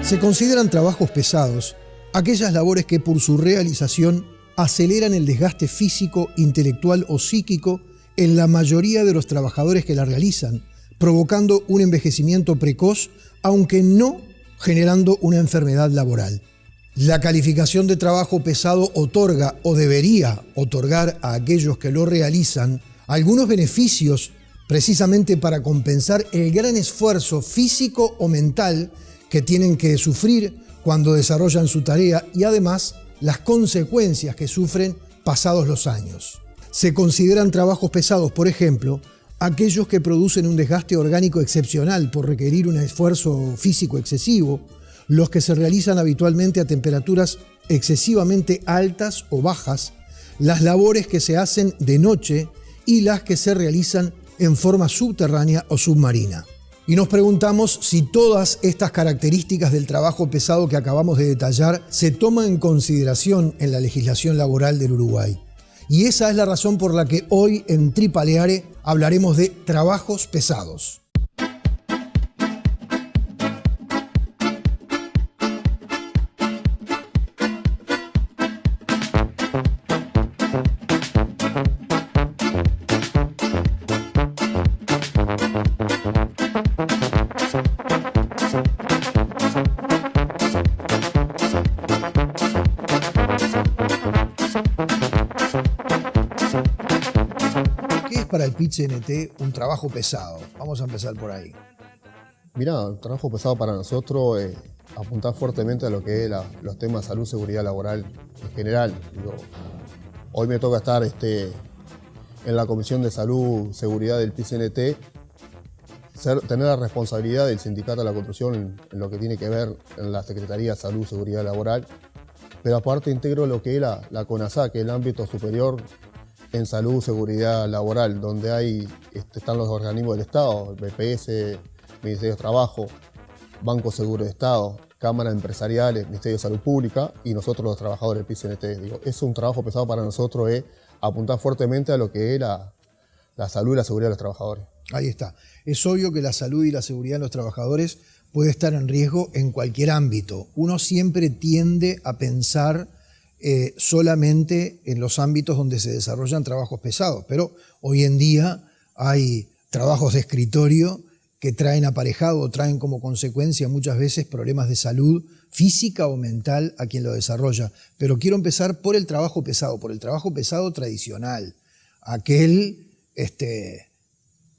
Se consideran trabajos pesados aquellas labores que por su realización aceleran el desgaste físico, intelectual o psíquico en la mayoría de los trabajadores que la realizan, provocando un envejecimiento precoz, aunque no generando una enfermedad laboral. La calificación de trabajo pesado otorga o debería otorgar a aquellos que lo realizan algunos beneficios precisamente para compensar el gran esfuerzo físico o mental que tienen que sufrir cuando desarrollan su tarea y además las consecuencias que sufren pasados los años. Se consideran trabajos pesados, por ejemplo, aquellos que producen un desgaste orgánico excepcional por requerir un esfuerzo físico excesivo, los que se realizan habitualmente a temperaturas excesivamente altas o bajas, las labores que se hacen de noche y las que se realizan en forma subterránea o submarina. Y nos preguntamos si todas estas características del trabajo pesado que acabamos de detallar se toman en consideración en la legislación laboral del Uruguay. Y esa es la razón por la que hoy en Tripaleare hablaremos de trabajos pesados. Para el PIT-CNT un trabajo pesado. Vamos a empezar por ahí. Mirá, el trabajo pesado para nosotros es apuntar fuertemente a lo que es los temas de salud, seguridad laboral en general. Hoy me toca estar en la Comisión de Salud, Seguridad del PIT-CNT, tener la responsabilidad del Sindicato de la Construcción en lo que tiene que ver en la Secretaría de Salud, Seguridad Laboral, pero aparte integro lo que es la CONASA, que es el ámbito superior en salud, seguridad laboral, donde están los organismos del Estado, el BPS, Ministerio de Trabajo, Banco Seguro de Estado, Cámaras Empresariales, Ministerio de Salud Pública y nosotros los trabajadores del PIT-CNT. Es un trabajo pesado para nosotros, es apuntar fuertemente a lo que es la salud y la seguridad de los trabajadores. Ahí está. Es obvio que la salud y la seguridad de los trabajadores puede estar en riesgo en cualquier ámbito. Uno siempre tiende a pensar solamente en los ámbitos donde se desarrollan trabajos pesados, pero hoy en día hay trabajos de escritorio que traen aparejado o traen como consecuencia muchas veces problemas de salud física o mental a quien lo desarrolla. Pero quiero empezar por el trabajo pesado tradicional, aquel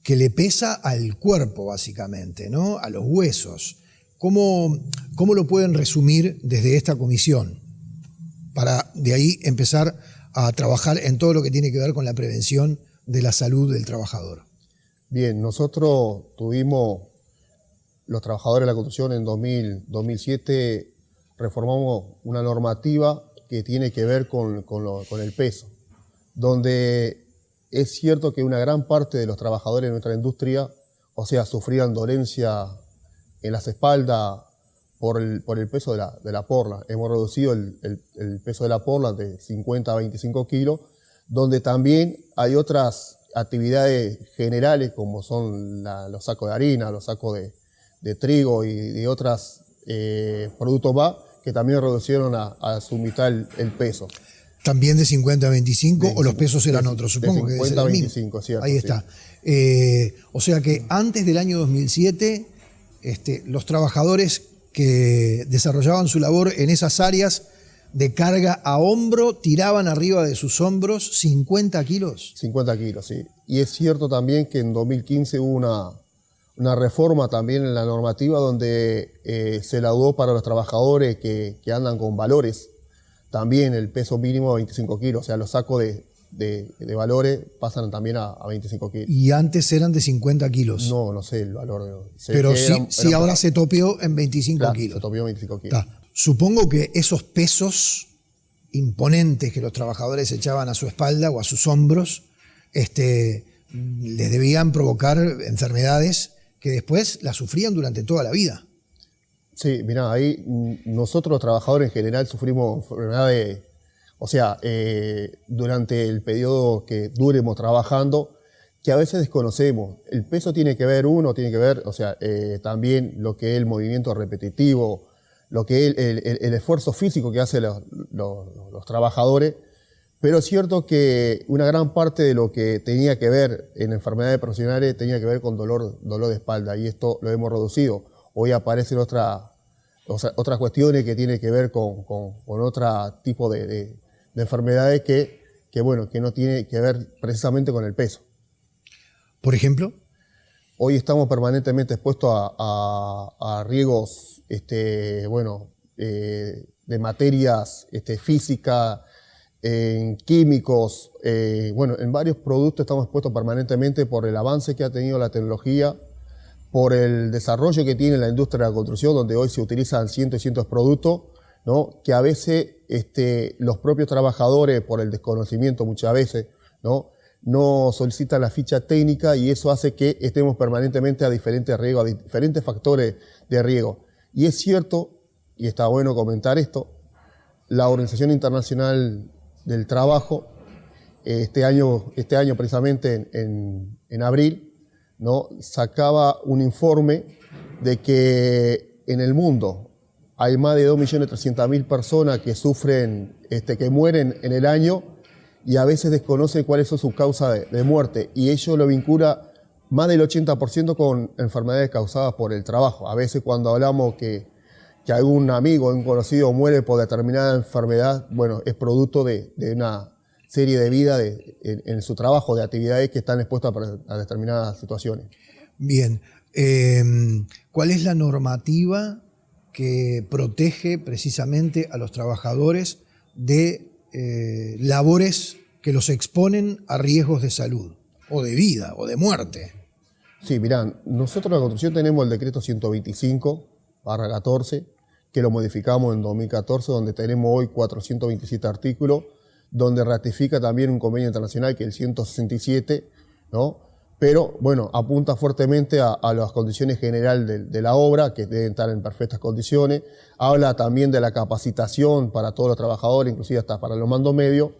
que le pesa al cuerpo básicamente, ¿no? A los huesos. ¿Cómo lo pueden resumir desde esta comisión? Para de ahí empezar a trabajar en todo lo que tiene que ver con la prevención de la salud del trabajador. Bien, nosotros tuvimos, los trabajadores de la construcción en 2007, reformamos una normativa que tiene que ver con el peso, donde es cierto que una gran parte de los trabajadores de nuestra industria, sufrían dolencia en las espaldas, por el peso de la porla. Hemos reducido el peso de la porla de 50 a 25 kilos, donde también hay otras actividades generales como son los sacos de harina, los sacos de trigo y de otros productos más, que también reducieron a su mitad el peso. ¿También de 50 a 25 o los pesos eran otros? Supongo que de 50 a 25, cierto. Ahí está. O sea que antes del año 2007, los trabajadores que desarrollaban su labor en esas áreas de carga a hombro, tiraban arriba de sus hombros 50 kilos. 50 kilos, sí. Y es cierto también que en 2015 hubo una reforma también en la normativa donde se laudó para los trabajadores que andan con valores, también el peso mínimo de 25 kilos, o sea, los sacos de valores pasan también a 25 kilos. ¿Y antes eran de 50 kilos? No sé el valor. Pero sí ahora se topeó en 25 kilos. Se topeó en 25 kilos. Supongo que esos pesos imponentes que los trabajadores echaban a su espalda o a sus hombros, les debían provocar enfermedades que después las sufrían durante toda la vida. Sí, mirá, ahí nosotros los trabajadores en general sufrimos enfermedades. Durante el periodo que duremos trabajando, que a veces desconocemos. El peso tiene que ver también lo que es el movimiento repetitivo, lo que es el esfuerzo físico que hacen los trabajadores, pero es cierto que una gran parte de lo que tenía que ver en enfermedades profesionales tenía que ver con dolor de espalda, y esto lo hemos reducido. Hoy aparecen otras cuestiones que tienen que ver con otro tipo de enfermedades que no tiene que ver precisamente con el peso. Por ejemplo, hoy estamos permanentemente expuestos a riesgos de materias físicas, en químicos, en varios productos estamos expuestos permanentemente por el avance que ha tenido la tecnología, por el desarrollo que tiene la industria de la construcción, donde hoy se utilizan cientos y cientos de productos, ¿no? Que a veces los propios trabajadores, por el desconocimiento muchas veces, no solicitan la ficha técnica, y eso hace que estemos permanentemente a diferentes riesgos, a diferentes factores de riesgo. Y es cierto, y está bueno comentar esto, la Organización Internacional del Trabajo, este año precisamente en abril, ¿no? Sacaba un informe de que en el mundo hay más de 2.300.000 personas que sufren, que mueren en el año, y a veces desconocen cuáles son sus causas de muerte, y ello lo vincula más del 80% con enfermedades causadas por el trabajo. A veces cuando hablamos que algún amigo, un conocido muere por determinada enfermedad, bueno, es producto de una serie de vidas en su trabajo, de actividades que están expuestas a determinadas situaciones. Bien, ¿cuál es la normativa que protege precisamente a los trabajadores de labores que los exponen a riesgos de salud, o de vida, o de muerte? Sí, mirá, nosotros en la construcción tenemos el decreto 125/14, que lo modificamos en 2014, donde tenemos hoy 427 artículos, donde ratifica también un convenio internacional que es el 167, ¿no? Pero, bueno, apunta fuertemente a las condiciones generales de la obra, que deben estar en perfectas condiciones. Habla también de la capacitación para todos los trabajadores, inclusive hasta para los mandos medios.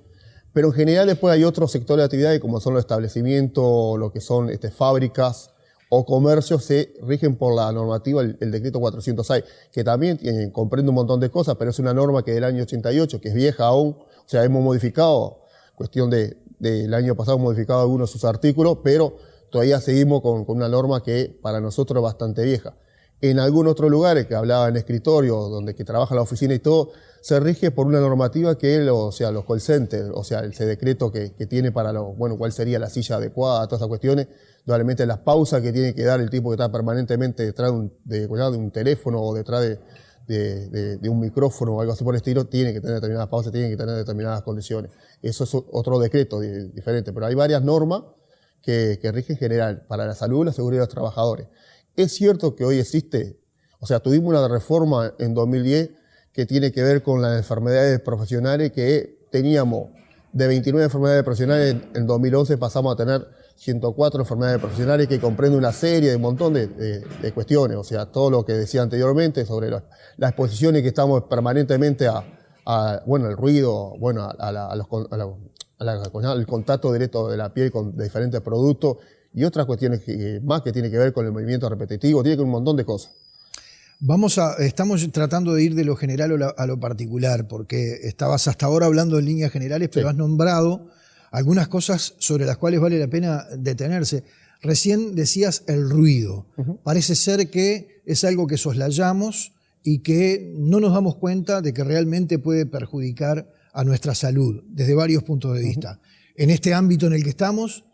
Pero en general después hay otros sectores de actividades, como son los establecimientos, lo que son fábricas o comercios, se rigen por la normativa, el decreto 406, que también comprende un montón de cosas, pero es una norma que es del año 88, que es vieja aún. O sea, hemos modificado, cuestión del año pasado, hemos modificado algunos de sus artículos, pero todavía seguimos con una norma que para nosotros es bastante vieja. En algunos otros lugares, que hablaba en escritorio, donde que trabaja la oficina y todo, se rige por una normativa que es los call centers, o sea, ese decreto que tiene para cuál sería la silla adecuada, todas esas cuestiones, probablemente las pausas que tiene que dar el tipo que está permanentemente detrás de un teléfono o detrás de un micrófono o algo así por el estilo, tiene que tener determinadas pausas, tiene que tener determinadas condiciones. Eso es otro decreto diferente, pero hay varias normas que rigen en general para la salud y la seguridad de los trabajadores. Es cierto que hoy existe, o sea, tuvimos una reforma en 2010 que tiene que ver con las enfermedades profesionales, que teníamos de 29 enfermedades profesionales, en 2011 pasamos a tener 104 enfermedades profesionales, que comprende una serie de un montón de cuestiones, o sea, todo lo que decía anteriormente sobre las exposiciones que estamos permanentemente al ruido, al contacto directo de la piel de diferentes productos, y otras cuestiones más que tienen que ver con el movimiento repetitivo, tiene que ver un montón de cosas. Estamos tratando de ir de lo general a lo particular, porque estabas hasta ahora hablando en líneas generales, pero sí has nombrado algunas cosas sobre las cuales vale la pena detenerse. Recién decías el ruido. Parece ser que es algo que soslayamos y que no nos damos cuenta de que realmente puede perjudicar a nuestra salud desde varios puntos de vista. En este ámbito en el que estamos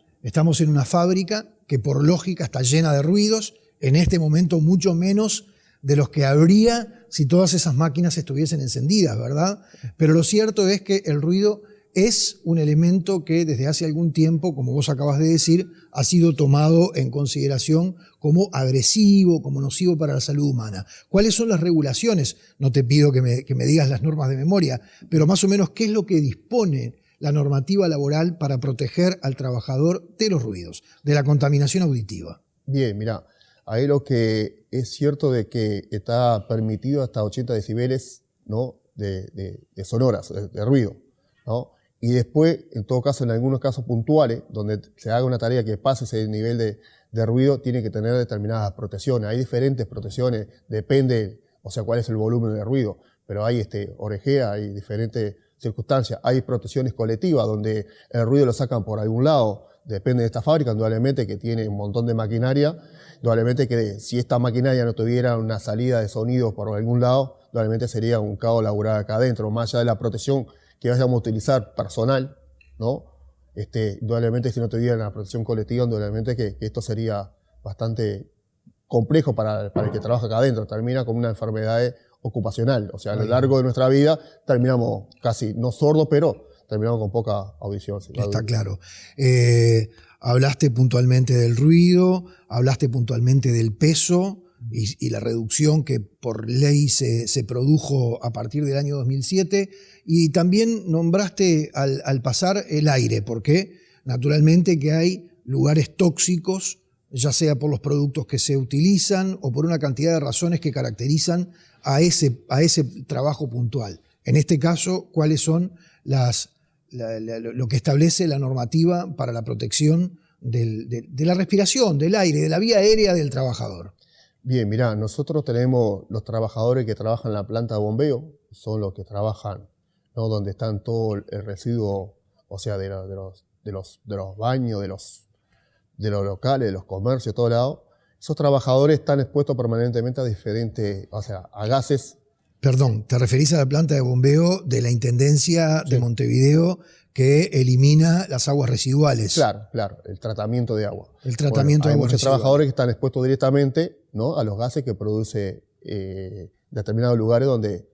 en una fábrica que por lógica está llena de ruidos, en este momento mucho menos de los que habría si todas esas máquinas estuviesen encendidas, ¿verdad? Pero lo cierto es que el ruido es un elemento que desde hace algún tiempo, como vos acabas de decir, ha sido tomado en consideración como agresivo, como nocivo para la salud humana. ¿Cuáles son las regulaciones? No te pido que me digas las normas de memoria, pero más o menos, ¿qué es lo que dispone la normativa laboral para proteger al trabajador de los ruidos, de la contaminación auditiva? Bien, mirá, ahí lo que es cierto de que está permitido hasta 80 decibeles, ¿no? de sonoras, de ruido, ¿no? Y después, en todo caso, en algunos casos puntuales, donde se haga una tarea que pase ese nivel de ruido, tiene que tener determinadas protecciones. Hay diferentes protecciones, depende o sea, cuál es el volumen de ruido, pero hay orejea, hay diferentes circunstancias, hay protecciones colectivas donde el ruido lo sacan por algún lado, depende de esta fábrica, indudablemente que tiene un montón de maquinaria, indudablemente que si esta maquinaria no tuviera una salida de sonido por algún lado, indudablemente sería un caos laboral acá adentro, más allá de la protección que vayamos a utilizar personal, ¿no? Indudablemente si no tuviera una protección colectiva, indudablemente que esto sería bastante complejo para el que trabaja acá adentro, termina con una enfermedad ocupacional, o sea, a lo largo de nuestra vida terminamos casi, no sordos, pero terminamos con poca audición. Está claro. Hablaste puntualmente del ruido, hablaste puntualmente del peso y la reducción que por ley se produjo a partir del año 2007, y también nombraste al pasar el aire, porque naturalmente que hay lugares tóxicos, ya sea por los productos que se utilizan o por una cantidad de razones que caracterizan a ese trabajo puntual. En este caso, ¿cuáles son lo que establece la normativa para la protección de la respiración, del aire, de la vía aérea del trabajador? Bien, mirá, nosotros tenemos los trabajadores que trabajan en la planta de bombeo, son los que trabajan, ¿no?, donde están todo el residuo, o sea, de los baños, de los locales, de los comercios, de todo lado. Esos trabajadores están expuestos permanentemente a diferentes, o sea, a gases. Perdón, ¿te referís a la planta de bombeo de la Intendencia de Montevideo que elimina las aguas residuales? Claro, el tratamiento de agua. El tratamiento de aguas residuales. Hay muchos trabajadores que están expuestos directamente, ¿no?, a los gases que produce determinados lugares donde,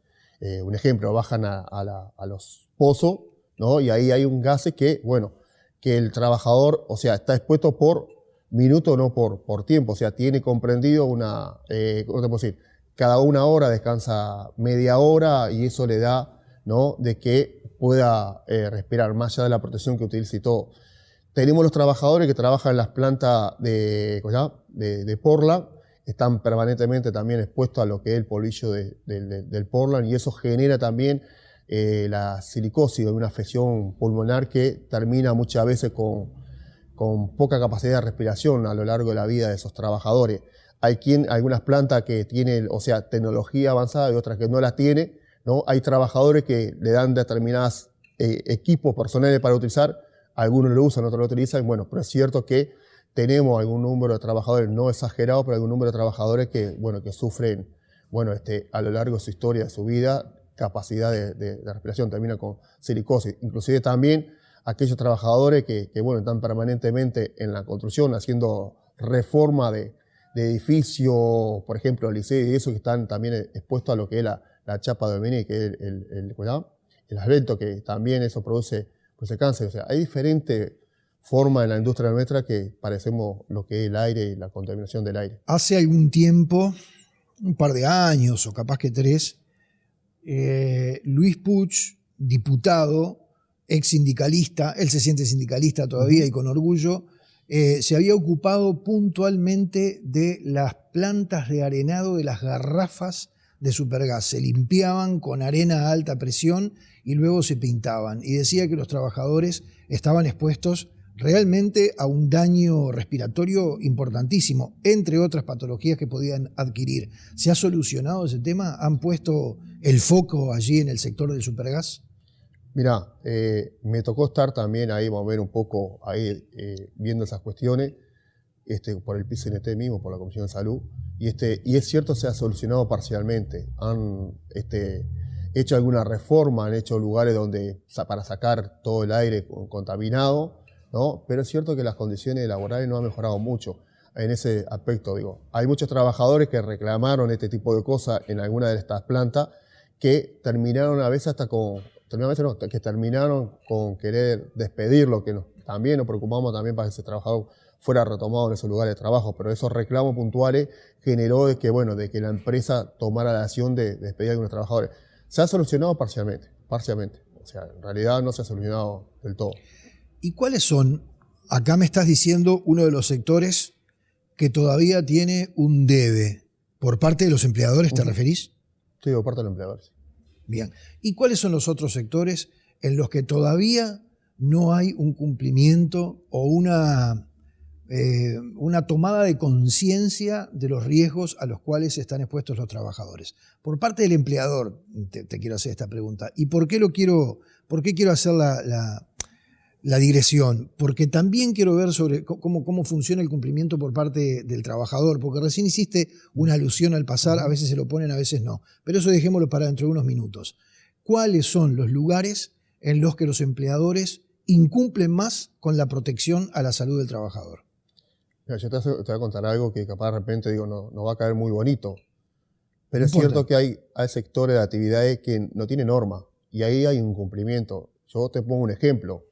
un ejemplo, bajan a los pozos, ¿no?, y ahí hay un gas que, bueno, que el trabajador, o sea, está expuesto por minuto, no por tiempo, o sea, tiene comprendido ¿cómo te puedo decir? Cada una hora descansa media hora y eso le da, ¿no?, de que pueda respirar, más allá de la protección que utilice y todo. Tenemos los trabajadores que trabajan en las plantas de Portland, están permanentemente también expuestos a lo que es el polvillo del Portland, y eso genera también la silicosis, una afección pulmonar que termina muchas veces con poca capacidad de respiración a lo largo de la vida de esos trabajadores. Hay algunas plantas que tienen, o sea, tecnología avanzada y otras que no las tienen, ¿no? Hay trabajadores que le dan determinados equipos personales para utilizar, algunos lo usan, otros lo utilizan, bueno, pero es cierto que tenemos algún número de trabajadores, no exagerado, pero algún número de trabajadores que, bueno, que sufren, bueno, a lo largo de su historia, de su vida, capacidad de respiración, termina con silicosis. Inclusive también aquellos trabajadores que bueno, están permanentemente en la construcción, haciendo reforma de edificios, por ejemplo, liceo y eso, que están también expuestos a lo que es la chapa de aluminio, que es el asbesto, que también eso produce cáncer. O sea, hay diferentes formas en la industria nuestra que parecemos lo que es el aire y la contaminación del aire. Hace algún tiempo, un par de años o capaz que 3, Luis Puch, diputado, ex sindicalista, él se siente sindicalista todavía y con orgullo, se había ocupado puntualmente de las plantas de arenado de las garrafas de Supergas. Se limpiaban con arena a alta presión y luego se pintaban. Y decía que los trabajadores estaban expuestos realmente a un daño respiratorio importantísimo, entre otras patologías que podían adquirir. ¿Se ha solucionado ese tema? ¿Han puesto el foco allí en el sector del Supergas? Mirá, me tocó estar también ahí, más o menos un poco ahí viendo esas cuestiones, por el PCNT mismo, por la Comisión de Salud, y es cierto, se ha solucionado parcialmente. Han hecho alguna reforma, han hecho lugares para sacar todo el aire contaminado, ¿no? Pero es cierto que las condiciones laborales no han mejorado mucho en ese aspecto. Digo, hay muchos trabajadores que reclamaron este tipo de cosas en alguna de estas plantas que terminaron a veces hasta que terminaron con querer despedirlo, que también nos preocupamos también para que ese trabajador fuera retomado en esos lugares de trabajo, pero esos reclamos puntuales generó de que la empresa tomara la acción de despedir a algunos trabajadores. Se ha solucionado parcialmente, o sea, en realidad no se ha solucionado del todo. ¿Y cuáles son, acá me estás diciendo, uno de los sectores que todavía tiene un debe por parte de los empleadores, ¿te referís? Sí, por parte de los empleadores. Bien. ¿Y cuáles son los otros sectores en los que todavía no hay un cumplimiento o una una tomada de conciencia de los riesgos a los cuales están expuestos los trabajadores. Por parte del empleador, te quiero hacer esta pregunta. ¿Y por qué quiero hacer la digresión? Porque también quiero ver sobre cómo funciona el cumplimiento por parte del trabajador, porque recién hiciste una alusión al pasar, a veces se lo ponen, a veces no. Pero eso dejémoslo para dentro de unos minutos. ¿Cuáles son los lugares en los que los empleadores incumplen más con la protección a la salud del trabajador? Mira, yo te voy a contar algo que capaz de repente digo, no va a caer muy bonito. Pero es cierto que hay sectores de actividades que no tienen norma y ahí hay un incumplimiento. Yo te pongo un ejemplo.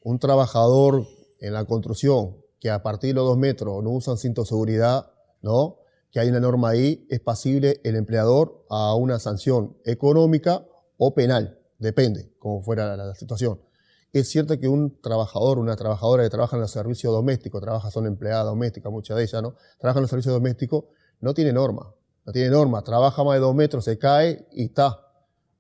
Un trabajador en la construcción que a partir de los 2 metros no usan cinto de seguridad, ¿no? Que hay una norma ahí, es pasible el empleador a una sanción económica o penal, depende cómo fuera la situación. Es cierto que un trabajador, una trabajadora que trabaja en los servicios domésticos, son empleadas domésticas, muchas de ellas, ¿no? Trabajan en los servicios domésticos, no tiene norma, trabaja más de 2 metros, se cae y está.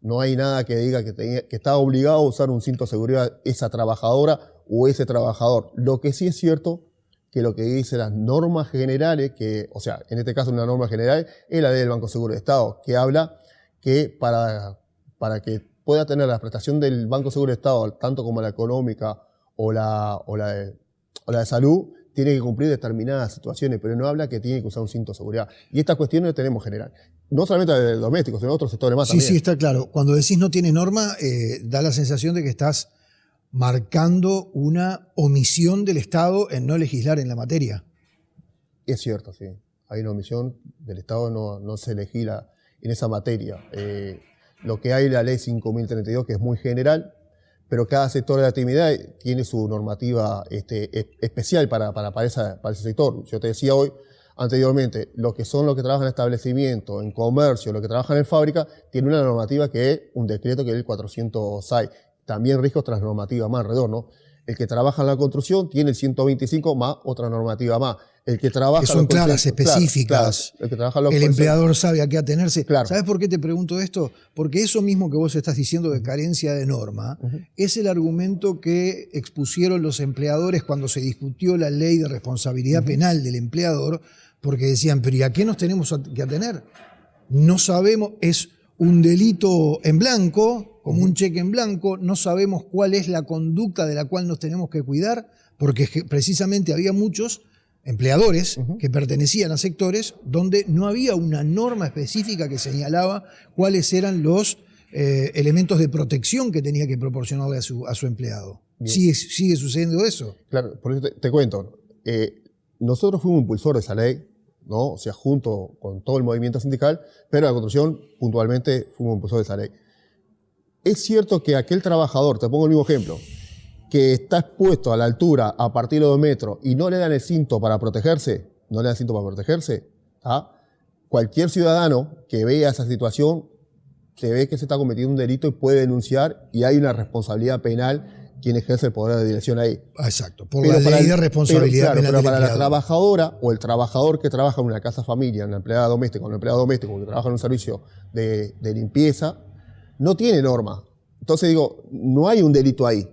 No hay nada que diga que está obligado a usar un cinto de seguridad esa trabajadora o ese trabajador. Lo que sí es cierto que lo que dicen las normas generales, en este caso una norma general, es la ley del Banco Seguro de Estado, que habla que para que pueda tener la prestación del Banco Seguro de Estado, tanto como la económica o la de salud, tiene que cumplir determinadas situaciones, pero no habla que tiene que usar un cinto de seguridad. Y estas cuestiones las tenemos general. No solamente del doméstico, sino de otros sectores más también. Sí, está claro. Cuando decís no tiene norma, da la sensación de que estás marcando una omisión del Estado en no legislar en la materia. Es cierto, sí. Hay una omisión del Estado, no se legisla en esa materia. Lo que hay la ley 5.032, que es muy general, pero cada sector de actividad tiene su normativa especial para ese sector. Yo te decía anteriormente, los que trabajan en establecimiento, en comercio, los que trabajan en fábrica, tienen una normativa que es un decreto que es el 406. También riesgos otras normativas más alrededor, ¿no? El que trabaja en la construcción tiene el 125 más otra normativa más. El que trabaja que son claras, específicas. Claro. El empleador sabe a qué atenerse. Claro. ¿Sabes por qué te pregunto esto? Porque eso mismo que vos estás diciendo de carencia de norma es el argumento que expusieron los empleadores cuando se discutió la ley de responsabilidad penal del empleador, porque decían, pero ¿y a qué nos tenemos que atener? No sabemos, es un delito en blanco, como un cheque en blanco, no sabemos cuál es la conducta de la cual nos tenemos que cuidar, porque precisamente había muchos empleadores que pertenecían a sectores donde no había una norma específica que señalaba cuáles eran los elementos de protección que tenía que proporcionarle a su empleado. ¿Sigue sucediendo eso? Claro, por eso te cuento. Nosotros fuimos impulsores de esa ley, ¿no? O sea, junto con todo el movimiento sindical, pero la construcción puntualmente fuimos impulsores de esa ley. Es cierto que aquel trabajador, te pongo el mismo ejemplo, que está expuesto a la altura a partir de 2 metros y no le dan el cinto para protegerse, cualquier ciudadano que vea esa situación se ve que se está cometiendo un delito y puede denunciar y hay una responsabilidad penal quien ejerce el poder de dirección ahí. Exacto, por la ley de responsabilidad penal del pero para la empleador. trabajadora o el trabajador que trabaja en una casa familia, una empleada doméstica o un empleado doméstico que trabaja en un servicio de limpieza, no tiene norma. Entonces digo, no hay un delito ahí,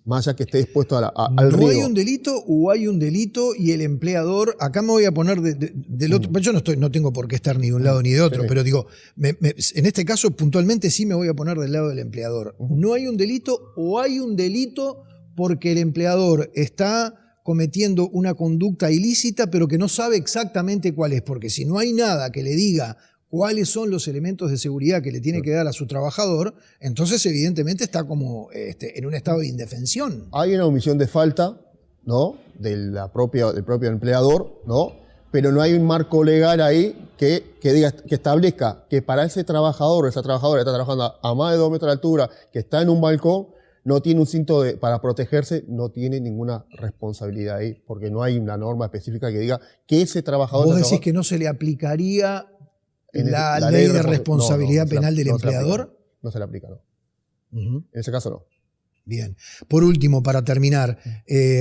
más allá que esté expuesto al riesgo. ¿No hay un delito o hay un delito y el empleador, acá me voy a poner del otro, yo no tengo por qué estar ni de un lado ni de otro, pero digo, en este caso puntualmente sí me voy a poner del lado del empleador. ¿No hay un delito o hay un delito porque el empleador está cometiendo una conducta ilícita pero que no sabe exactamente cuál es? Porque si no hay nada que le diga cuáles son los elementos de seguridad que le tiene que dar a su trabajador, entonces evidentemente está como en un estado de indefensión. Hay una omisión de falta, ¿no? del propio empleador, ¿no? Pero no hay un marco legal ahí que establezca que para ese trabajador o esa trabajadora que está trabajando a más de 2 metros de altura, que está en un balcón, no tiene un cinto para protegerse, no tiene ninguna responsabilidad ahí, porque no hay una norma específica que diga que ese trabajador... ¿Vos decís que no se le aplicaría la ley de responsabilidad penal del empleador? No se le aplica, no. En ese caso no. Bien. Por último, para terminar,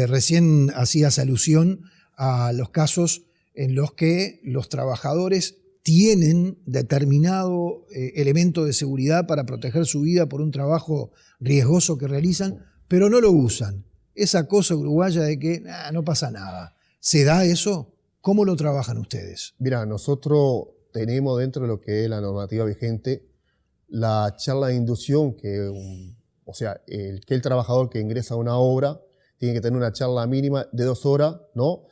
recién hacías alusión a los casos en los que los trabajadores tienen determinado elemento de seguridad para proteger su vida por un trabajo riesgoso que realizan, pero no lo usan. Esa cosa uruguaya de que no pasa nada. ¿Se da eso? ¿Cómo lo trabajan ustedes? Mira, nosotros tenemos dentro de lo que es la normativa vigente la charla de inducción, o sea, el trabajador que ingresa a una obra tiene que tener una charla mínima de 2 horas, ¿no?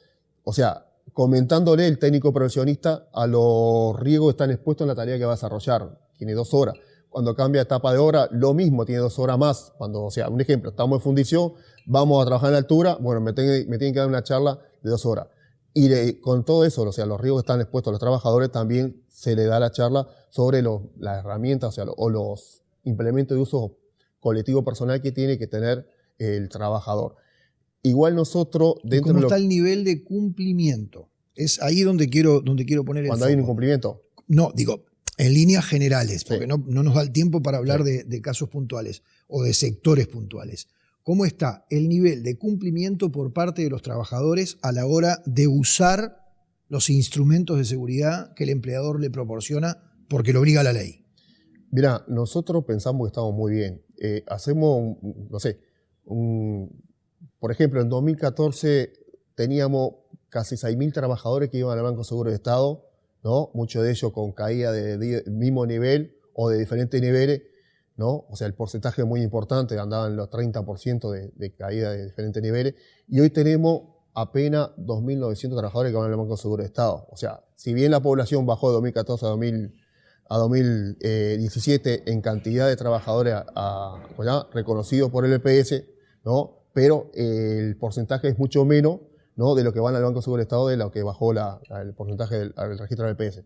O sea, comentándole el técnico profesionista a los riesgos que están expuestos en la tarea que va a desarrollar. Tiene 2 horas. Cuando cambia etapa de obra, lo mismo, tiene 2 horas más. O sea, un ejemplo, estamos en fundición, vamos a trabajar en altura, bueno, me tienen que dar una charla de 2 horas. Y con todo eso, o sea, los riesgos que están expuestos a los trabajadores, también se le da la charla sobre las herramientas, o sea, o los implementos de uso colectivo personal que tiene que tener el trabajador. Igual nosotros, dentro ¿Cómo de está el nivel de cumplimiento? Es ahí donde quiero poner el cuando foco. hay un incumplimiento. No, digo, en líneas generales, porque Sí. no nos da el tiempo para hablar Sí. de casos puntuales o de sectores puntuales. ¿Cómo está el nivel de cumplimiento por parte de los trabajadores a la hora de usar los instrumentos de seguridad que el empleador le proporciona porque lo obliga la ley? Mira, nosotros pensamos que estamos muy bien. Hacemos, no sé, por ejemplo, en 2014 teníamos casi 6.000 trabajadores que iban al Banco Seguro de Estado, ¿no? Muchos de ellos con caída del mismo nivel o de diferentes niveles, ¿no? O sea, el porcentaje es muy importante, andaban en los 30% de caída de diferentes niveles, y hoy tenemos apenas 2.900 trabajadores que van al Banco Seguro de Estado. O sea, si bien la población bajó de 2014 a 2017 en cantidad de trabajadores reconocidos por el EPS, ¿no? Pero el porcentaje es mucho menos, ¿no? De lo que van al Banco Seguro de Estado de lo que bajó el porcentaje del registro del EPS.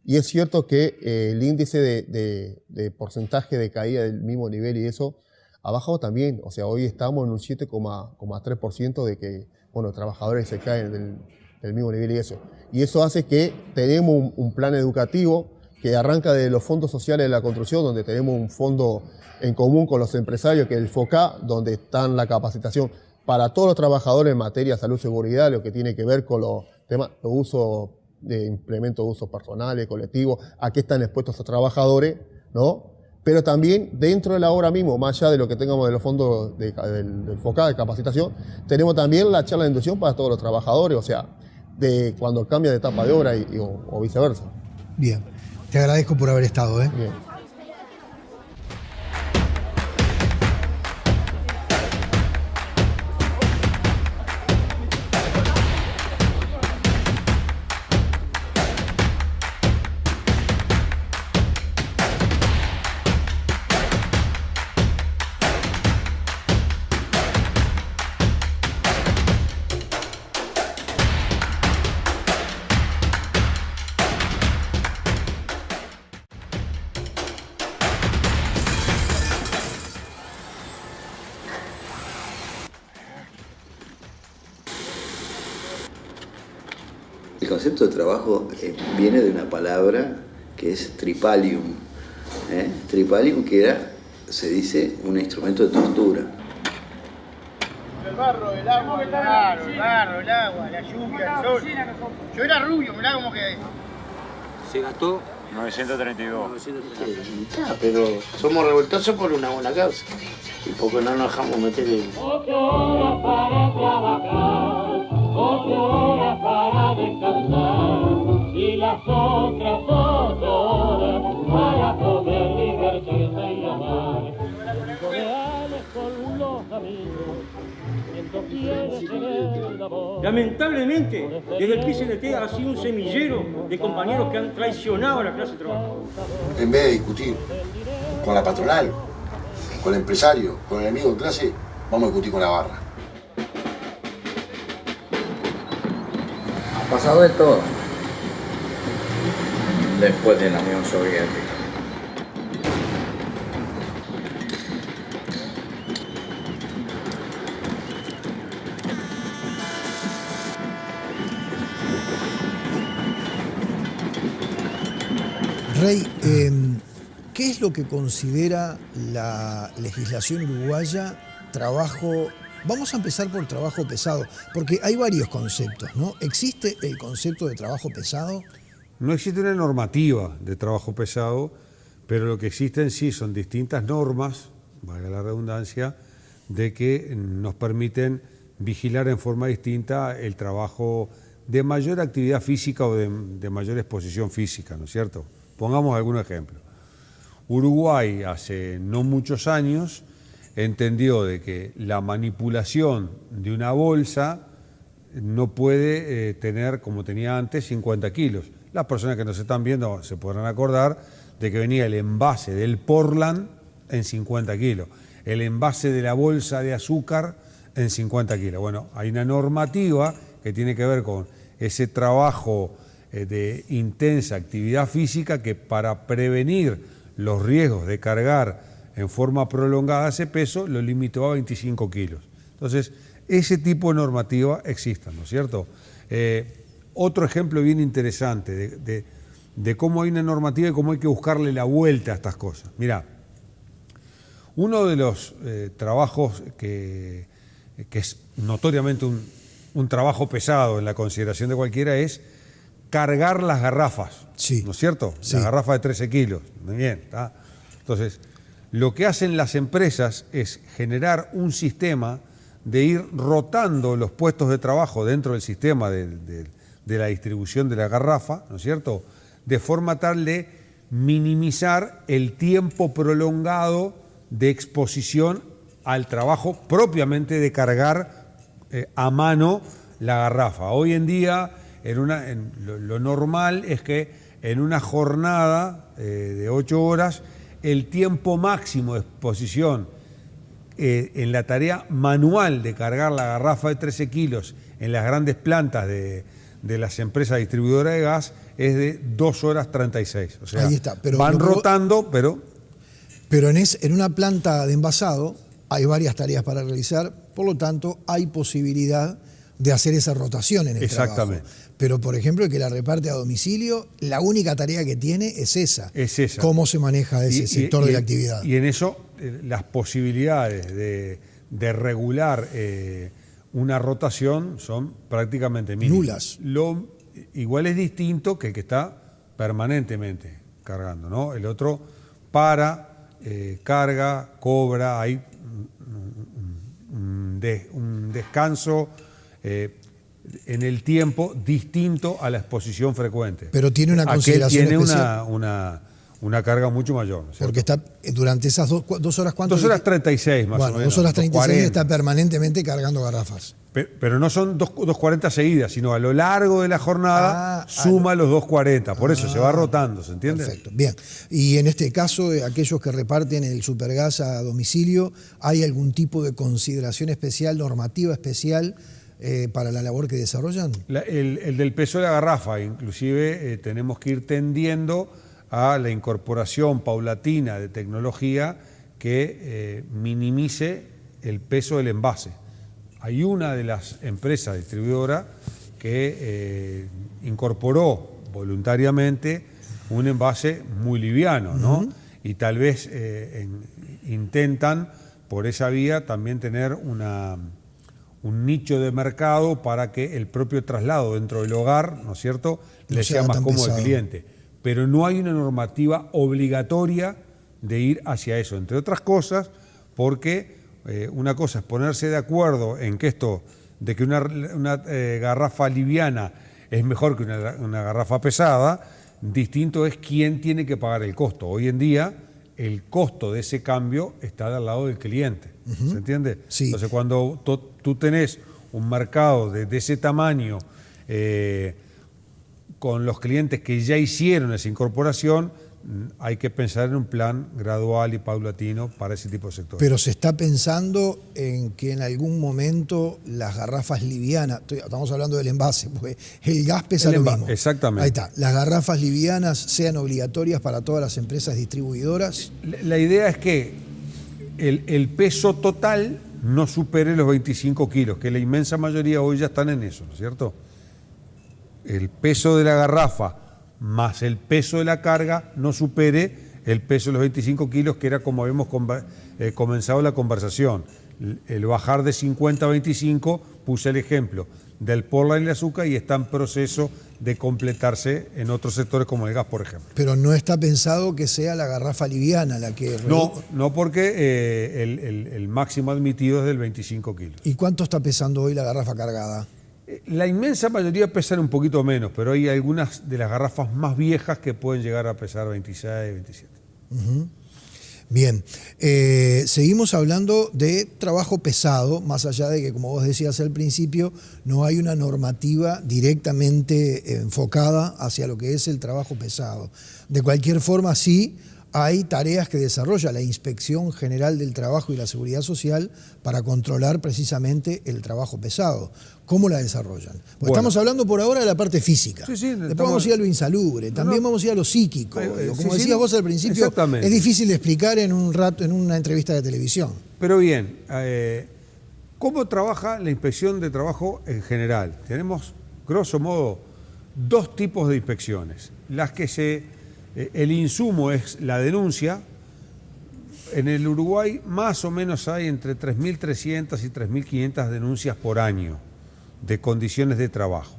Y es cierto que el índice de porcentaje de caída del mismo nivel y eso ha bajado también. O sea, hoy estamos en un 7,3% de que, bueno, trabajadores se caen del mismo nivel y eso. Y eso hace que tenemos un plan educativo que arranca de los fondos sociales de la construcción, donde tenemos un fondo en común con los empresarios, que es el FOCA, donde están la capacitación para todos los trabajadores en materia de salud y seguridad, lo que tiene que ver con los temas, los usos de implementos de usos personales, colectivos, a qué están expuestos los trabajadores, ¿no? Pero también dentro de la obra mismo, más allá de lo que tengamos de los fondos del FOCA de capacitación, tenemos también la charla de inducción para todos los trabajadores, o sea, de cuando cambia de etapa de obra o viceversa. Bien, te agradezco por haber estado, ¿eh? Bien. El concepto de trabajo viene de una palabra que es tripalium. Tripalium, que se dice, un instrumento de tortura. El barro, el agua, el agua, la lluvia, el sol. Yo era rubio, mirá cómo quedé. Se gastó 932. Pero somos revoltosos por una buena causa. Y porque no nos dejamos meter en... 8 horas para trabajar, 8 horas para descansar, y las otras 8 horas para poder divertirse y amar. Reales con los amigos, siento fieles en el amor. Lamentablemente, desde el PCNT ha sido un semillero de compañeros que han traicionado a la clase trabajadora. En vez de discutir con la patronal, con el empresario, con el enemigo de clase, vamos a discutir con la barra. Ha pasado de todo después de la Unión Soviética. Rey, ¿qué es lo que considera la legislación uruguaya trabajo? Vamos a empezar por trabajo pesado, porque hay varios conceptos, ¿no? ¿Existe el concepto de trabajo pesado? No existe una normativa de trabajo pesado, pero lo que existe en sí son distintas normas, valga la redundancia, de que nos permiten vigilar en forma distinta el trabajo de mayor actividad física o de mayor exposición física, ¿no es cierto? Pongamos algún ejemplo. Uruguay hace no muchos años entendió de que la manipulación de una bolsa no puede tener, como tenía antes, 50 kilos. Las personas que nos están viendo se podrán acordar de que venía el envase del Portland en 50 kilos, el envase de la bolsa de azúcar en 50 kilos. Bueno, hay una normativa que tiene que ver con ese trabajo de intensa actividad física que para prevenir los riesgos de cargar en forma prolongada ese peso lo limitó a 25 kilos. Entonces, ese tipo de normativa existe, ¿no es cierto? Otro ejemplo bien interesante de cómo hay una normativa y cómo hay que buscarle la vuelta a estas cosas. Mirá, uno de los trabajos que es notoriamente un trabajo pesado en la consideración de cualquiera es cargar las garrafas, sí, ¿no es cierto? Sí. La garrafa de 13 kilos, muy bien, ¿tá? Entonces, lo que hacen las empresas es generar un sistema de ir rotando los puestos de trabajo dentro del sistema de la distribución de la garrafa, ¿no es cierto?, de forma tal de minimizar el tiempo prolongado de exposición al trabajo propiamente de cargar a mano la garrafa. Hoy en día, lo normal es que en una jornada de 8 horas, el tiempo máximo de exposición en la tarea manual de cargar la garrafa de 13 kilos en las grandes plantas de las empresas distribuidoras de gas es de 2 horas 36. O sea, ahí está, pero van rotando, pero en una planta de envasado hay varias tareas para realizar, por lo tanto hay posibilidad de hacer esa rotación en el exactamente. trabajo. Pero, por ejemplo, el que la reparte a domicilio, la única tarea que tiene es esa. Es esa. ¿Cómo se maneja ese sector de la actividad? Y en eso las posibilidades de regular una rotación son prácticamente mínimas. Nulas. Igual es distinto que el que está permanentemente cargando, ¿no? El otro para, carga, cobra, hay un descanso en el tiempo distinto a la exposición frecuente. Pero tiene una consideración tiene especial. una carga mucho mayor, ¿no es cierto? Porque está durante esas 2 horas, ¿cuánto? 2 horas 36 más o menos. 2 horas 36 2:40. está permanentemente cargando garrafas. Pero no son 2:40 seguidas, sino a lo largo de la jornada suma los 2:40. Por eso se va rotando, ¿se entiende? Perfecto, bien. Y en este caso, aquellos que reparten el supergas a domicilio, ¿hay algún tipo de consideración especial, normativa especial para la labor que desarrollan? El del peso de la garrafa, inclusive tenemos que ir tendiendo a la incorporación paulatina de tecnología que minimice el peso del envase. Hay una de las empresas distribuidoras que incorporó voluntariamente un envase muy liviano, ¿no? Y tal vez intentan por esa vía también tener un nicho de mercado para que el propio traslado dentro del hogar, ¿no es cierto?, le sea más cómodo al cliente. Pero no hay una normativa obligatoria de ir hacia eso, entre otras cosas, porque una cosa es ponerse de acuerdo en que de que una garrafa liviana es mejor que una garrafa pesada, distinto es quién tiene que pagar el costo. Hoy en día, el costo de ese cambio está del lado del cliente, ¿se entiende? Sí. Entonces, cuando tú tenés un mercado de ese tamaño, con los clientes que ya hicieron esa incorporación, hay que pensar en un plan gradual y paulatino para ese tipo de sectores. Pero se está pensando en que en algún momento las garrafas livianas, estamos hablando del envase, porque el gas pesa lo mismo. Exactamente. Ahí está, las garrafas livianas sean obligatorias para todas las empresas distribuidoras. La idea es que el peso total no supere los 25 kilos, que la inmensa mayoría hoy ya están en eso, ¿no es cierto? El peso de la garrafa más el peso de la carga no supere el peso de los 25 kilos, que era como habíamos comenzado la conversación. El bajar de 50 a 25 puse el ejemplo del Portland y el azúcar y está en proceso de completarse en otros sectores como el gas, por ejemplo. Pero no está pensado que sea la garrafa liviana la que... No porque el máximo admitido es del 25 kilos. ¿Y cuánto está pesando hoy la garrafa cargada? La inmensa mayoría pesan un poquito menos, pero hay algunas de las garrafas más viejas que pueden llegar a pesar 26, 27. Uh-huh. Bien, seguimos hablando de trabajo pesado, más allá de que, como vos decías al principio, no hay una normativa directamente enfocada hacia lo que es el trabajo pesado. De cualquier forma, sí hay tareas que desarrolla la Inspección General del Trabajo y la Seguridad Social para controlar precisamente el trabajo pesado. ¿Cómo la desarrollan? Porque estamos hablando por ahora de la parte física. Sí, después vamos a ir a lo insalubre, también vamos a ir a lo psíquico. Como decías vos al principio, es difícil de explicar en un rato, en una entrevista de televisión. Pero bien, ¿cómo trabaja la Inspección de Trabajo en general? Tenemos, grosso modo, dos tipos de inspecciones. Las que el insumo es la denuncia. En el Uruguay más o menos hay entre 3.300 y 3.500 denuncias por año de condiciones de trabajo.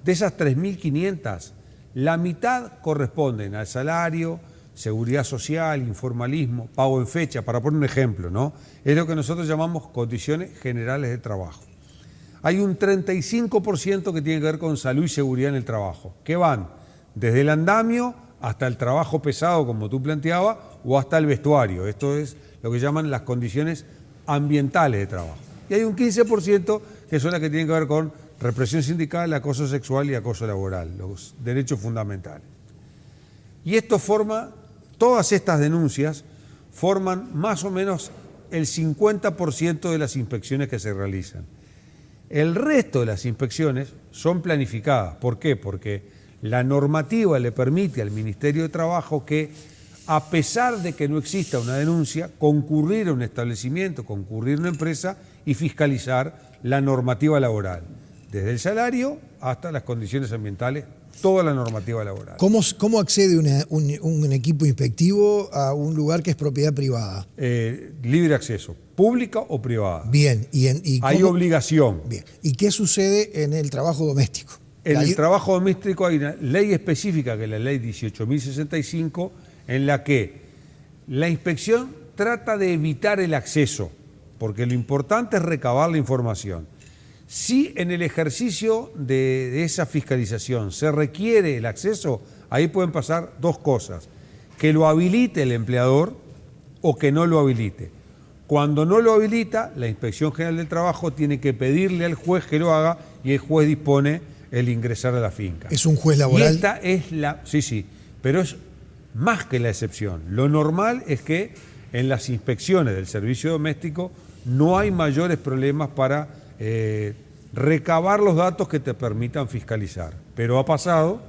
De esas 3.500, la mitad corresponden al salario, seguridad social, informalismo, pago en fecha, para poner un ejemplo, ¿no? Es lo que nosotros llamamos condiciones generales de trabajo. Hay un 35% que tiene que ver con salud y seguridad en el trabajo, que van desde el andamio hasta el trabajo pesado, como tú planteabas, o hasta el vestuario. Esto es lo que llaman las condiciones ambientales de trabajo. Y hay un 15% que son las que tienen que ver con represión sindical, acoso sexual y acoso laboral, los derechos fundamentales. Y todas estas denuncias forman más o menos el 50% de las inspecciones que se realizan. El resto de las inspecciones son planificadas. ¿Por qué? Porque la normativa le permite al Ministerio de Trabajo que, a pesar de que no exista una denuncia, concurrir a un establecimiento, concurrir a una empresa y fiscalizar la normativa laboral, desde el salario hasta las condiciones ambientales, toda la normativa laboral. ¿Cómo accede un equipo inspectivo a un lugar que es propiedad privada? Libre acceso, pública o privada. Bien. Hay obligación. Bien. ¿Y qué sucede en el trabajo doméstico? En el trabajo doméstico hay una ley específica, que es la ley 18.065, en la que la inspección trata de evitar el acceso, porque lo importante es recabar la información. Si en el ejercicio de esa fiscalización se requiere el acceso, ahí pueden pasar dos cosas: que lo habilite el empleador o que no lo habilite. Cuando no lo habilita, la Inspección General del Trabajo tiene que pedirle al juez que lo haga y el juez dispone el ingresar a la finca. ¿Es un juez laboral? Y esta es sí, pero es más que la excepción. Lo normal es que en las inspecciones del servicio doméstico no hay mayores problemas para recabar los datos que te permitan fiscalizar. Pero ha pasado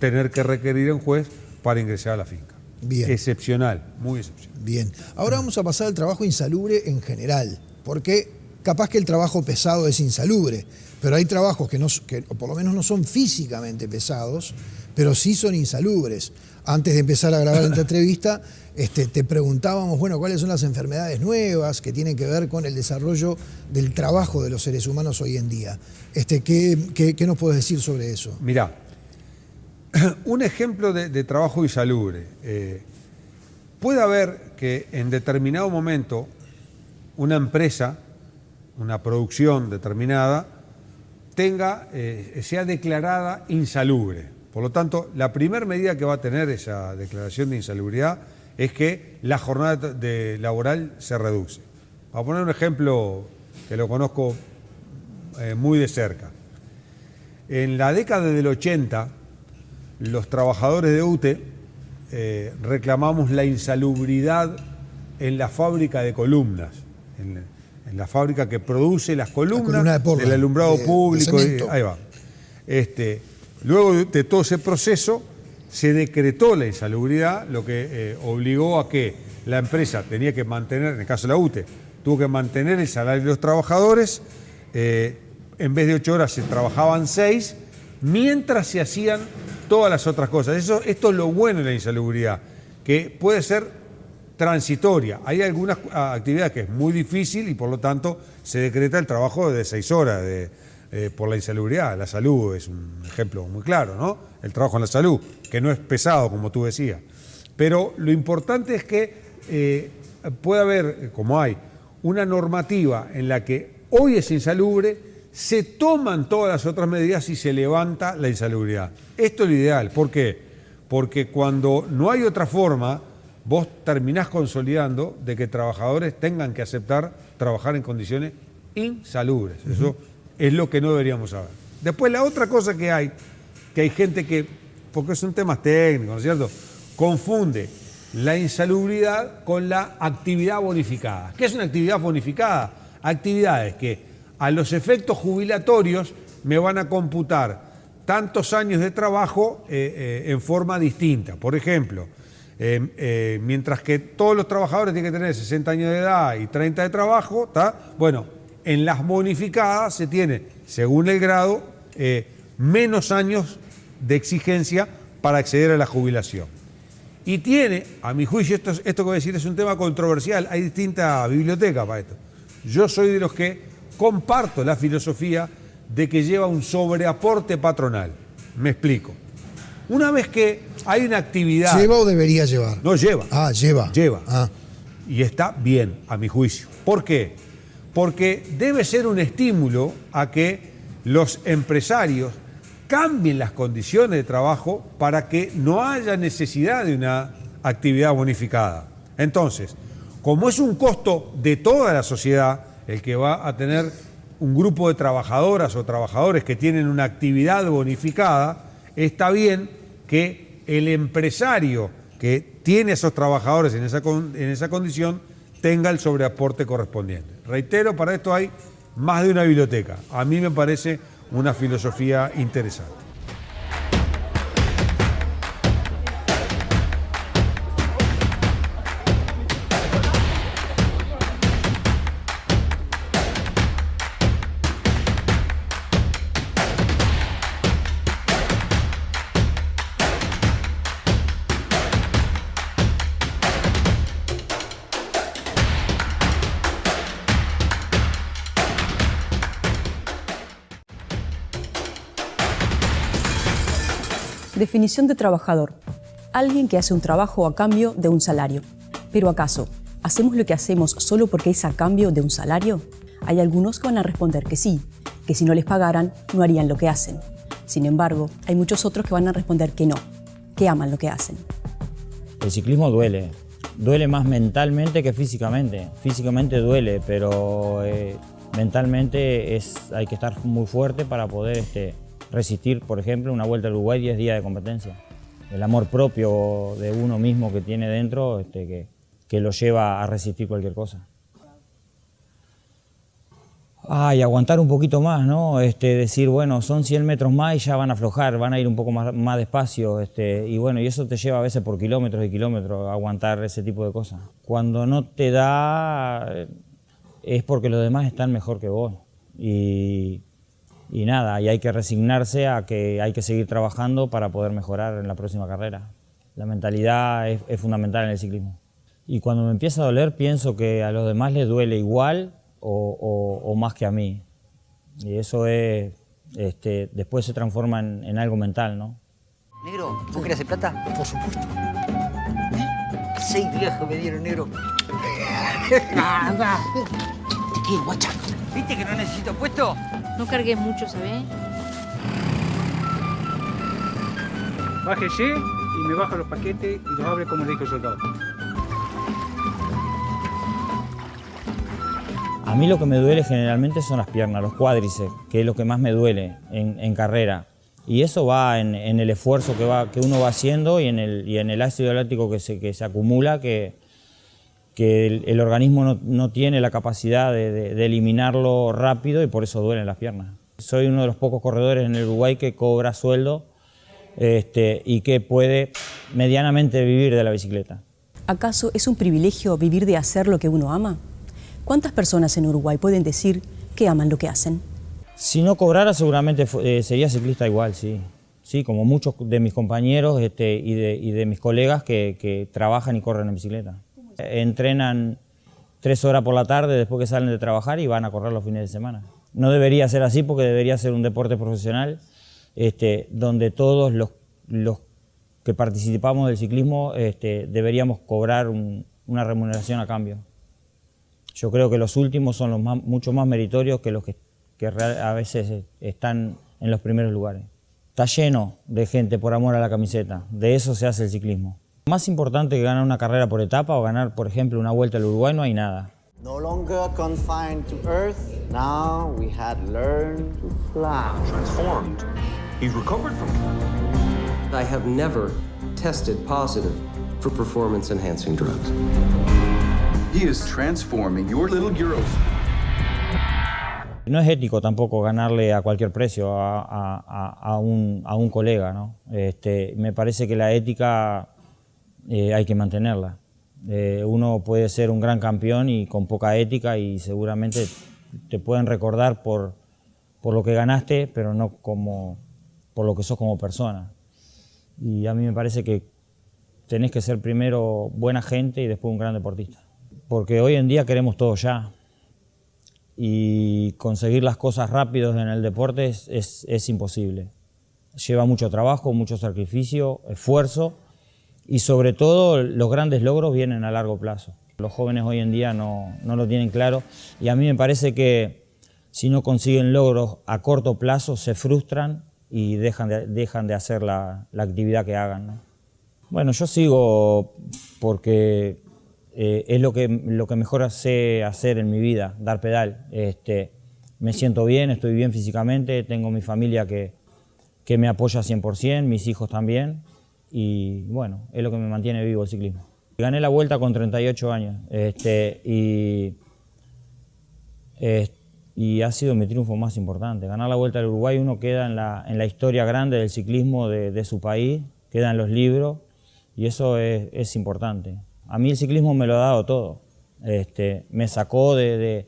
tener que requerir a un juez para ingresar a la finca. Bien. Excepcional, muy excepcional. Bien. Ahora vamos a pasar al trabajo insalubre en general, porque capaz que el trabajo pesado es insalubre, pero hay trabajos que por lo menos no son físicamente pesados, pero sí son insalubres. Antes de empezar a grabar esta entrevista, te preguntábamos, ¿cuáles son las enfermedades nuevas que tienen que ver con el desarrollo del trabajo de los seres humanos hoy en día? ¿Qué nos puedes decir sobre eso? Mirá, un ejemplo de trabajo insalubre. Puede haber que en determinado momento una empresa, una producción determinada, sea declarada insalubre. Por lo tanto, la primera medida que va a tener esa declaración de insalubridad es que la jornada laboral se reduce. Para poner un ejemplo que lo conozco muy de cerca. En la década del 80, los trabajadores de UTE reclamamos la insalubridad en la fábrica de columnas, en la fábrica que produce las columnas del alumbrado público. Ahí va. Luego de todo ese proceso se decretó la insalubridad, lo que obligó a que la empresa tenía que mantener, en el caso de la UTE, tuvo que mantener el salario de los trabajadores. En vez de 8 horas se trabajaban 6, mientras se hacían todas las otras cosas. Esto es lo bueno de la insalubridad, que puede ser transitoria. Hay algunas actividades que es muy difícil y por lo tanto se decreta el trabajo de 6 horas por la insalubridad. La salud es un ejemplo muy claro, ¿no? El trabajo en la salud, que no es pesado, como tú decías. Pero lo importante es que puede haber, como hay, una normativa en la que hoy es insalubre, se toman todas las otras medidas y se levanta la insalubridad. Esto es lo ideal. ¿Por qué? Porque cuando no hay otra forma, vos terminás consolidando de que trabajadores tengan que aceptar trabajar en condiciones insalubres. Eso es lo que no deberíamos saber. Después, la otra cosa que hay gente que, porque son temas técnicos, ¿no es cierto?, confunde la insalubridad con la actividad bonificada. ¿Qué es una actividad bonificada? Actividades que a los efectos jubilatorios me van a computar tantos años de trabajo en forma distinta. Por ejemplo, mientras que todos los trabajadores tienen que tener 60 años de edad y 30 de trabajo, ¿tá? Bueno, en las bonificadas se tiene, según el grado, menos años de exigencia para acceder a la jubilación. Y tiene, a mi juicio, esto que voy a decir es un tema controversial, hay distintas bibliotecas para esto. Yo soy de los que comparto la filosofía de que lleva un sobreaporte patronal. Me explico. Una vez que hay una actividad... ¿Lleva o debería llevar? No, lleva. Ah, lleva. Lleva. Ah. Y está bien, a mi juicio. ¿Por qué? Porque debe ser un estímulo a que los empresarios cambien las condiciones de trabajo para que no haya necesidad de una actividad bonificada. Entonces, como es un costo de toda la sociedad, el que va a tener un grupo de trabajadoras o trabajadores que tienen una actividad bonificada, está bien que el empresario que tiene a esos trabajadores en esa condición tenga el sobreaporte correspondiente. Reitero, para esto hay más de una biblioteca. A mí me parece una filosofía interesante. Definición de trabajador. Alguien que hace un trabajo a cambio de un salario. Pero ¿acaso hacemos lo que hacemos solo porque es a cambio de un salario? Hay algunos que van a responder que sí, que si no les pagaran no harían lo que hacen. Sin embargo, hay muchos otros que van a responder que no, que aman lo que hacen. El ciclismo duele. Duele más mentalmente que físicamente. Físicamente duele, pero mentalmente hay que estar muy fuerte para poder resistir, por ejemplo, una Vuelta al Uruguay 10 días de competencia. El amor propio de uno mismo que tiene dentro que lo lleva a resistir cualquier cosa. Y aguantar un poquito más, ¿no? Decir, bueno, son 100 metros más y ya van a aflojar, van a ir un poco más despacio. Y bueno, y eso te lleva a veces por kilómetros y kilómetros a aguantar ese tipo de cosas. Cuando no te da, es porque los demás están mejor que vos. Y nada, y hay que resignarse a que hay que seguir trabajando para poder mejorar en la próxima carrera. La mentalidad es fundamental en el ciclismo. Y cuando me empieza a doler, pienso que a los demás les duele igual o más que a mí. Y eso después se transforma en algo mental, ¿no? Negro, ¿vos querés hacer plata? Por supuesto. 6 viajes me dieron, negro. Nada. ¿Qué, guacha? ¿Viste que no necesito puesto? No cargues mucho, ¿sabés? Bájese y me baja los paquetes y los abre como le dijo el soldado. A mí lo que me duele generalmente son las piernas, los cuádriceps, que es lo que más me duele en carrera. Y eso va en el esfuerzo que uno va haciendo y en el ácido láctico que se acumula, que el organismo no tiene la capacidad de eliminarlo rápido y por eso duelen las piernas. Soy uno de los pocos corredores en el Uruguay que cobra sueldo y que puede medianamente vivir de la bicicleta. ¿Acaso es un privilegio vivir de hacer lo que uno ama? ¿Cuántas personas en Uruguay pueden decir que aman lo que hacen? Si no cobrara seguramente sería ciclista igual, sí. Sí, como muchos de mis compañeros y de mis colegas que trabajan y corren en bicicleta. Entrenan 3 horas por la tarde después que salen de trabajar y van a correr los fines de semana. No debería ser así porque debería ser un deporte profesional donde todos los que participamos del ciclismo deberíamos cobrar una remuneración a cambio. Yo creo que los últimos son mucho más meritorios que los que a veces están en los primeros lugares. Está lleno de gente por amor a la camiseta, de eso se hace el ciclismo. Más importante que ganar una carrera por etapa o ganar, por ejemplo, una vuelta al Uruguay, no hay nada. No longer confined to earth, now we had learned to fly. Transformed. He's recovered from it. I have never tested positive for performance-enhancing drugs. He is transforming your little Euros. No es ético tampoco ganarle a cualquier precio a un colega, ¿no? Me parece que la ética hay que mantenerla. Uno puede ser un gran campeón y con poca ética y seguramente te pueden recordar por lo que ganaste, pero no por lo que sos como persona. Y a mí me parece que tenés que ser primero buena gente y después un gran deportista. Porque hoy en día queremos todo ya. Y conseguir las cosas rápidos en el deporte es imposible. Lleva mucho trabajo, mucho sacrificio, esfuerzo y sobre todo los grandes logros vienen a largo plazo. Los jóvenes hoy en día no lo tienen claro y a mí me parece que si no consiguen logros a corto plazo se frustran y dejan de hacer la actividad que hagan, ¿no? Bueno, yo sigo porque es lo que mejor sé hacer en mi vida, dar pedal. Me siento bien, estoy bien físicamente, tengo mi familia que me apoya 100%, mis hijos también, y bueno, es lo que me mantiene vivo el ciclismo. Gané la Vuelta con 38 años y ha sido mi triunfo más importante. Ganar la Vuelta al Uruguay, uno queda en la historia grande del ciclismo de su país, queda en los libros y eso es importante. A mí el ciclismo me lo ha dado todo. Me sacó de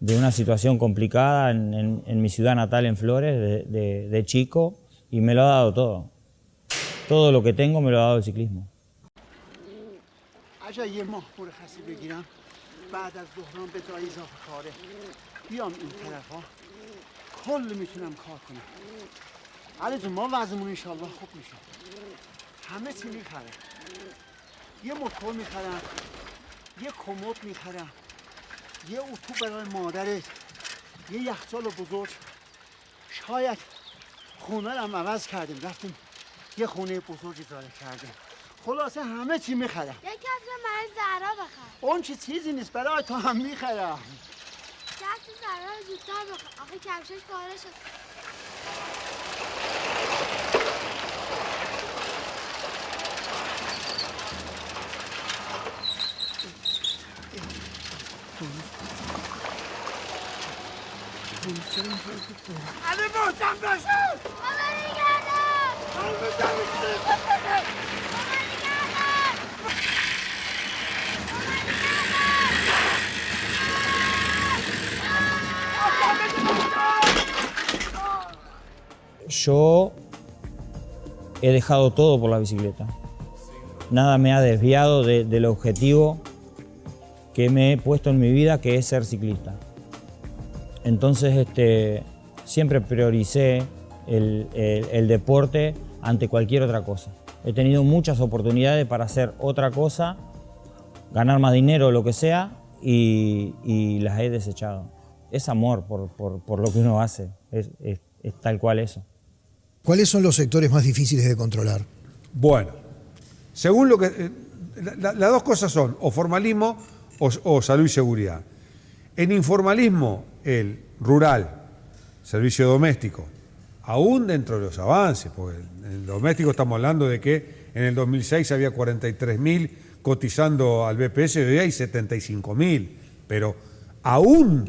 una situación complicada en mi ciudad natal, en Flores, de chico, y me lo ha dado todo. Todo lo que tengo me lo ha dado el ciclismo. اگه یه ماه مرخصی بگیرم بعد از ظهران به جای اضافه کاره بیام این طرف ها کل میتونم کار کنم. علی جون ما وضعمون انشالله خوب میشه. همه چی میخرم. یه موتور میخرم، یه کمد میخرم، یه اتو برای مادرت، یه یخچال بزرگ. شاید خونه رو هم عوض کردیم، رفتیم یه خونه بزرگ اجاره کردیم. خلاصه همه چی میخرم. یه کفش برای زهرا بخر. اون چیزی نیست، برای تو هم میخرم. کفش زهرا رو زودتر بخر. آخه کفشش پاره شد. علی محسن باشد! بابا نگردم! Yo he dejado todo por la bicicleta. Nada me ha desviado del objetivo que me he puesto en mi vida, que es ser ciclista. Entonces siempre prioricé el deporte ante cualquier otra cosa. He tenido muchas oportunidades para hacer otra cosa, ganar más dinero o lo que sea, y las he desechado. Es amor por lo que uno hace, es tal cual eso. ¿Cuáles son los sectores más difíciles de controlar? Bueno, según lo que... las dos cosas son o formalismo o salud y seguridad. En informalismo, el rural, servicio doméstico, aún dentro de los avances, porque en el doméstico estamos hablando de que en el 2006 había 43.000 cotizando al BPS y hoy hay 75.000, pero aún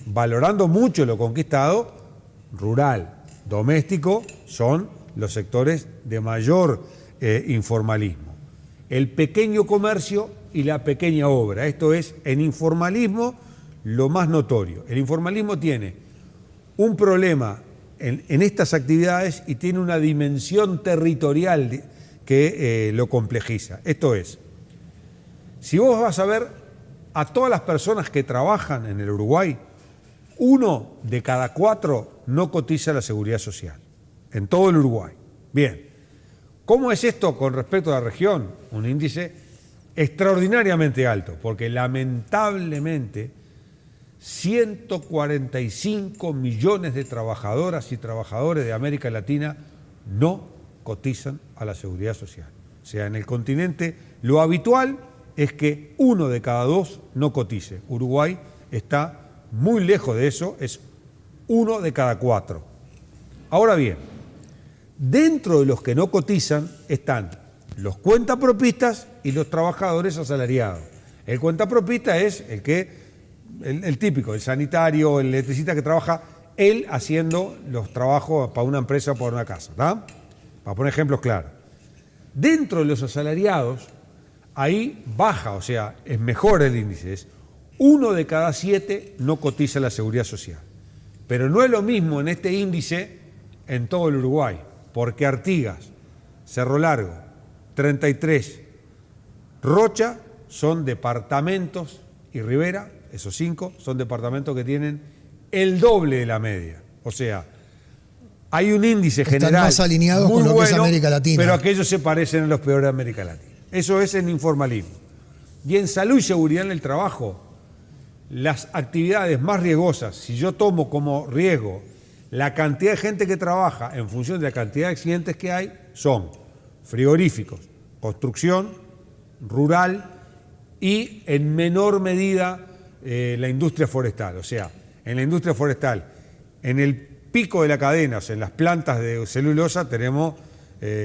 valorando mucho lo conquistado, rural, doméstico son los sectores de mayor informalismo. El pequeño comercio y la pequeña obra, esto es en informalismo lo más notorio. El informalismo tiene un problema en estas actividades y tiene una dimensión territorial que lo complejiza. Esto es, Si vos vas a ver a todas las personas que trabajan en el Uruguay, 1 de cada 4 no cotiza a la Seguridad Social, en todo el Uruguay. Bien, ¿cómo es esto con respecto a la región? Un índice extraordinariamente alto, porque lamentablemente 145 millones de trabajadoras y trabajadores de América Latina no cotizan a la Seguridad Social. O sea, en el continente lo habitual es que 1 de cada 2 no cotice. Uruguay está muy lejos de eso, es 1 de cada 4. Ahora bien, dentro de los que no cotizan están los cuentapropistas y los trabajadores asalariados. El cuentapropista es el típico, el sanitario, el electricista que trabaja él haciendo los trabajos para una empresa o para una casa, ¿tá? Para poner ejemplos claros. Dentro de los asalariados, ahí baja, o sea, es mejor el índice, es 1 de cada 7 no cotiza la Seguridad Social. Pero no es lo mismo en este índice en todo el Uruguay, porque Artigas, Cerro Largo, 33, Rocha son departamentos y Rivera, esos 5, son departamentos que tienen el doble de la media. O sea, hay un índice general están más alineados muy con lo bueno, que es América Latina. pero aquellos se parecen a los peores de América Latina. Eso es en informalismo. Y en salud y seguridad en el trabajo, las actividades más riesgosas, si yo tomo como riesgo la cantidad de gente que trabaja en función de la cantidad de accidentes que hay, son frigoríficos, construcción, rural y en menor medida la industria forestal. O sea, en la industria forestal, en el pico de la cadena, o sea, en las plantas de celulosa, tenemos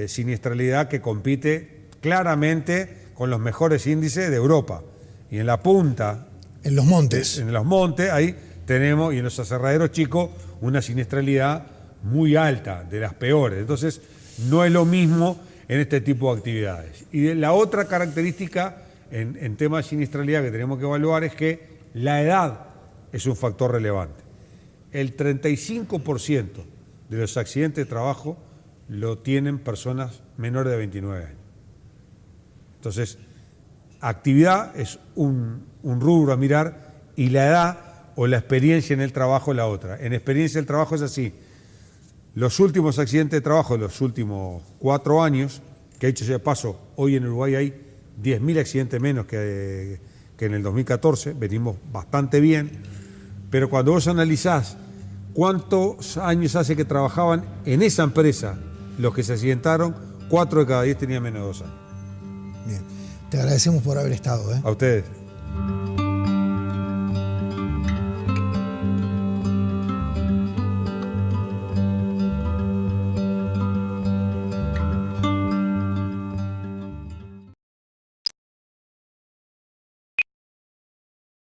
siniestralidad que compite claramente con los mejores índices de Europa. Y en la punta, en los montes, ahí tenemos, y en los aserraderos chicos, una siniestralidad muy alta, de las peores. Entonces, no es lo mismo en este tipo de actividades. Y la otra característica en temas de siniestralidad que tenemos que evaluar es que la edad es un factor relevante. El 35% de los accidentes de trabajo lo tienen personas menores de 29 años. Entonces, actividad es un rubro a mirar y la edad o la experiencia en el trabajo la otra. En experiencia del trabajo es así. Los últimos accidentes de trabajo de los últimos 4 años, que dicho sea de paso, hoy en Uruguay hay 10.000 accidentes menos que en el 2014, venimos bastante bien, pero cuando vos analizás cuántos años hace que trabajaban en esa empresa los que se accidentaron, 4 de cada 10 tenían menos de 2 años. Bien, te agradecemos por haber estado. A ustedes.